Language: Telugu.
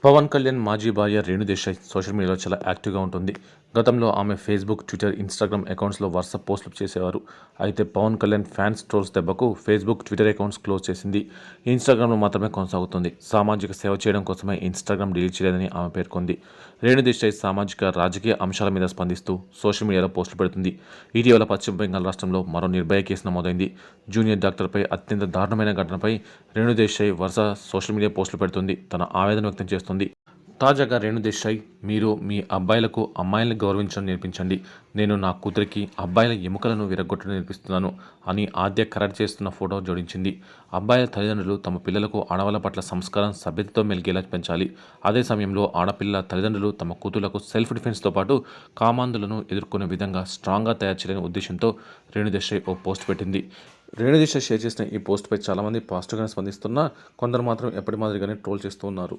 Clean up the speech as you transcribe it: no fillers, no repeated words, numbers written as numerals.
పవన్ కళ్యాణ్ మాజీ భార్య రేణు దేశాయ్ సోషల్ మీడియాలో చాలా యాక్టివ్గా ఉంటుంది. గతంలో ఆమె ఫేస్బుక్, ట్విట్టర్, ఇన్స్టాగ్రామ్ అకౌంట్స్లో వరుస పోస్టులు చేసేవారు. అయితే పవన్ కళ్యాణ్ ఫ్యాన్స్ ట్రోల్స్ దెబ్బకు ఫేస్బుక్, ట్విట్టర్ అకౌంట్స్ క్లోజ్ చేసింది. ఇన్స్టాగ్రామ్లో మాత్రమే కొనసాగుతుంది. సామాజిక సేవ చేయడం కోసమే ఇన్స్టాగ్రామ్ డిలీట్ చేయలేదని ఆమె పేర్కొంది. రేణు దేశాయ్ సామాజిక, రాజకీయ అంశాల మీద స్పందిస్తూ సోషల్ మీడియాలో పోస్టులు పెడుతుంది. ఇటీవల పశ్చిమ బెంగాల్ రాష్ట్రంలో మరో నిర్భయ కేసు నమోదైంది. జూనియర్ డాక్టర్పై అత్యంత దారుణమైన ఘటనపై రేణు దేశాయ్ వరుస సోషల్ మీడియా పోస్టులు పెడుతుంది. తన ఆవేదన వ్యక్తం చేస్తుంది. తాజాగా రేణు దేశాయ్, మీరు మీ అబ్బాయిలకు అమ్మాయిల్ని గౌరవించడం నేర్పించండి. నేను నా కూతురికి అబ్బాయిల ఎముకలను విరగ్గొట్టడం నేర్పిస్తున్నాను అని ఆద్య ఖరారు చేస్తున్న ఫోటో జోడించింది. అబ్బాయిల తల్లిదండ్రులు తమ పిల్లలకు ఆడవాళ్ల పట్ల సంస్కారం, సభ్యతతో మెలిగేలా పెంచాలి. అదే సమయంలో ఆడపిల్ల తల్లిదండ్రులు తమ కూతుళ్లకు సెల్ఫ్ డిఫెన్స్తో పాటు కామాంధులను ఎదుర్కొనే విధంగా స్ట్రాంగ్గా తయారు చేయాలనే ఉద్దేశంతో రేణు దేశాయ్ ఓ పోస్ట్ పెట్టింది. రేణు దేశాయ్ షేర్ చేసిన ఈ పోస్ట్పై చాలామంది పాజిటివ్గానే స్పందిస్తున్నా, కొందరు మాత్రం ఎప్పటి మాదిరిగానే ట్రోల్ చేస్తూ ఉన్నారు.